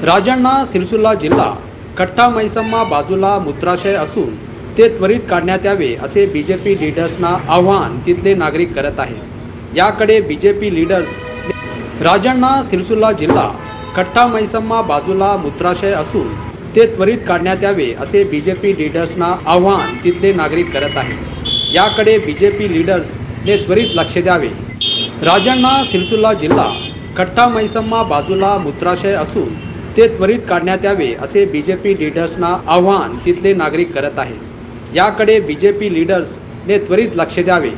राजन्ना सिरसुल्ला जिल्हा कट्टा मैसम्मा बाजूला मूत्राशय असून ते त्वरित काढण्यात यावे असे बीजेपी लीडर्सना आव्हान तिथले नागरिक करत आहेत। याकडे बीजेपी लीडर्स राजन्ना सिरसुल्ला जिल्हा कट्टा मैसम्मा बाजूला मूत्राशय असून ते त्वरित काढण्यात यावे असे बीजेपी लीडर्सना आव्हान तिथले नागरिक करत आहेत। याकडे बीजेपी लीडर्सने त्वरित लक्ष द्यावे। राजन्ना सिरसुल्ला जिल्हा कट्टा मैसम्मा बाजूला मूत्राशय असून ते त्वरित काढण्यात यावे असे बीजेपी लीडर्सना आव्हान तिथले नागरिक करत आहेत। याकडे बीजेपी लीडर्सने त्वरित लक्ष द्यावे।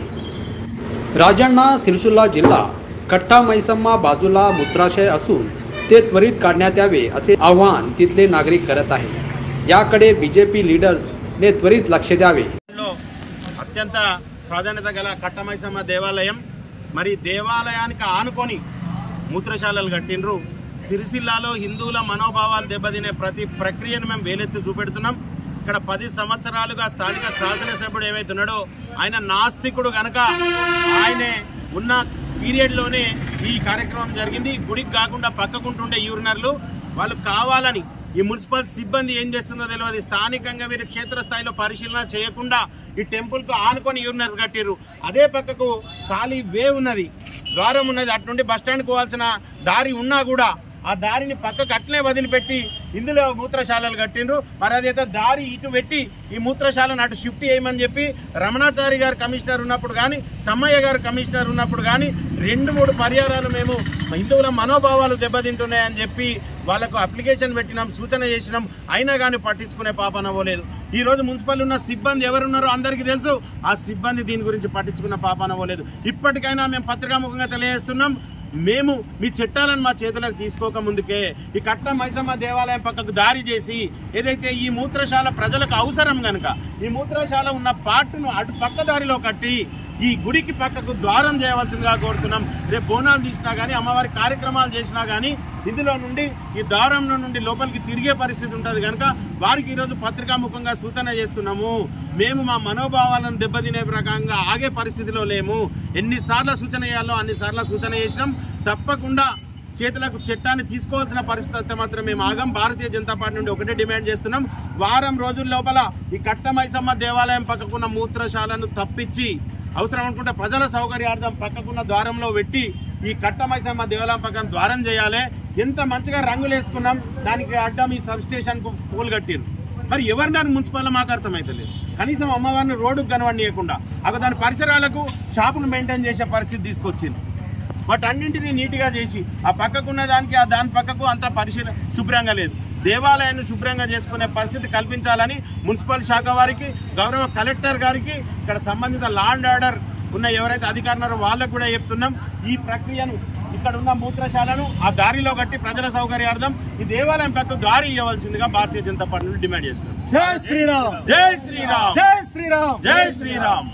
राजन्ना सिरसुल्ला जिल्हा कट्टा मैसम्मा बाजूला मूत्राशय असून ते त्वरित काढण्यात यावे असे आव्हान तिथले नागरिक करत आहेत। याकडे बीजेपी लीडर्सने त्वरित लक्ष द्यावे। అత్యంత ప్రాధాన్యత గల కట్టమైసమ్మ దేవాలయం మరి దేవాలయానికి ఆనుకొని మూత్రశాలలు కట్టిండ్రు। సిరిసిల్లాలో హిందువుల మనోభావాలు దెబ్బతినే ప్రతి ప్రక్రియను మేము వేలెత్తి చూపెడుతున్నాం। ఇక్కడ 10 సంవత్సరాలుగా స్థానిక శాసనసభ్యుడు ఏమైతున్నాడో ఆయన నాస్తికుడు గనక ఆయనే ఉన్న పీరియడ్లోనే ఈ కార్యక్రమం జరిగింది। గుడికి కాకుండా పక్కకుంటుండే యూరినర్లు వాళ్ళు కావాలని ఈ మున్సిపల్ సిబ్బంది ఏం చేస్తుందో తెలియదు, స్థానికంగా వీరు క్షేత్రస్థాయిలో పరిశీలన చేయకుండా ఈ టెంపుల్కు ఆనుకొని యూరినర్స్ కట్టిర్రు। అదే పక్కకు ఖాళీ వే ఉన్నది, ద్వారం ఉన్నది, అటు నుండి బస్టాండ్కి పోవాల్సిన దారి ఉన్నా కూడా ఆ దారిని పక్కకు అట్లే వదిలిపెట్టి ఇందులో మూత్రశాలలు కట్టిండ్రు। మరి అదైతే దారి ఇటు పెట్టి ఈ మూత్రశాలను అటు షిఫ్ట్ చేయమని చెప్పి రమణాచారి గారు కమిషనర్ ఉన్నప్పుడు కానీ సమ్మయ్య గారు కమిషనర్ ఉన్నప్పుడు కానీ 2-3 పర్యాయాలు మేము హిందువుల మనోభావాలు దెబ్బతింటున్నాయని చెప్పి వాళ్ళకు అప్లికేషన్ పెట్టినాం, సూచన చేసినాం, అయినా కానీ పట్టించుకునే పాపన పోలేదు। ఈ రోజు మున్సిపల్ ఉన్న సిబ్బంది ఎవరున్నారో అందరికీ తెలుసు, ఆ సిబ్బంది దీని గురించి పట్టించుకున్న పాపన పోలేదు। ఇప్పటికైనా మేము పత్రికాముఖంగా తెలియజేస్తున్నాం, మేము మీ చట్టాలను మా చేతులకు తీసుకోక ముందుకే ఈ కట్ట మైసమ్మ దేవాలయం పక్కకు దారి చేసి ఏదైతే ఈ మూత్రశాల ప్రజలకు అవసరం కనుక ఈ మూత్రశాల ఉన్న పార్టును అటు పక్క దారిలో కట్టి ఈ గుడికి పక్కకు ద్వారం చేయవలసిందిగా కోరుతున్నాం। రేపు బోనాలు తీసినా కానీ అమ్మవారి కార్యక్రమాలు చేసినా కానీ ఇందులో నుండి ఈ ద్వారం నుండి లోపలికి తిరిగే పరిస్థితి ఉంటుంది కనుక వారికి ఈరోజు పత్రికాముఖంగా సూచన చేస్తున్నాము। మేము మా మనోభావాలను దెబ్బతినే ప్రకారంగా ఆగే పరిస్థితిలో లేము। ఎన్నిసార్లు సూచన చేయాలో అన్నిసార్లు సూచన చేసినాం। తప్పకుండా చేతులకు చట్టాన్ని తీసుకోవాల్సిన పరిస్థితి మాత్రం మేము ఆగం। భారతీయ జనతా పార్టీ నుండి ఒకటే డిమాండ్ చేస్తున్నాం, వారం రోజుల లోపల ఈ కట్ట మైసమ్మ దేవాలయం పక్కకున్న మూత్రశాలను తప్పించి అవసరం అనుకుంటే ప్రజల సౌకర్యార్థం పక్కకున్న ద్వారంలో పెట్టి ఈ కట్ట మైసమ్మ దేవాలయం పక్కన ద్వారం చేయాలి। ఎంత మంచిగా రంగులు వేసుకున్నాం, దానికి అడ్డం ఈ సబ్ స్టేషన్కు పూలు కట్టిరు। మరి ఎవరిని మున్సిపల్ మాకు అర్థమవుతలేదు, కనీసం అమ్మవారిని రోడ్డుకు కనవనీయకుండా అక్కడ దాని పరిసరాలకు షాపును మెయింటైన్ చేసే పరిస్థితి తీసుకొచ్చింది। వాటన్నింటినీ నీట్గా చేసి ఆ పక్కకున్న దానికి ఆ దాని పక్కకు అంతా పరిశీలన శుభ్రంగా లేదు, దేవాలయాన్ని శుభ్రంగా చేసుకునే పరిస్థితి కల్పించాలని మున్సిపల్ శాఖ వారికి, గౌరవ కలెక్టర్ గారికి, ఇక్కడ సంబంధిత లా అండ్ ఆర్డర్ ఉన్న ఎవరైతే అధికారులు వాళ్ళకు కూడా చెప్తున్నాం, ఈ ప్రక్రియను ఇక్కడ ఉన్న మూత్రశాలను ఆ దారిలో కట్టి ప్రజల సౌకర్యార్థం ఈ దేవాలయం పక్కకు దారి ఇవ్వవలసిందిగా భారతీయ జనతా పార్టీ డిమాండ్ చేస్తున్నాం। జై శ్రీరామ్, జై శ్రీరామ్, జై శ్రీరామ్, జై శ్రీరామ్।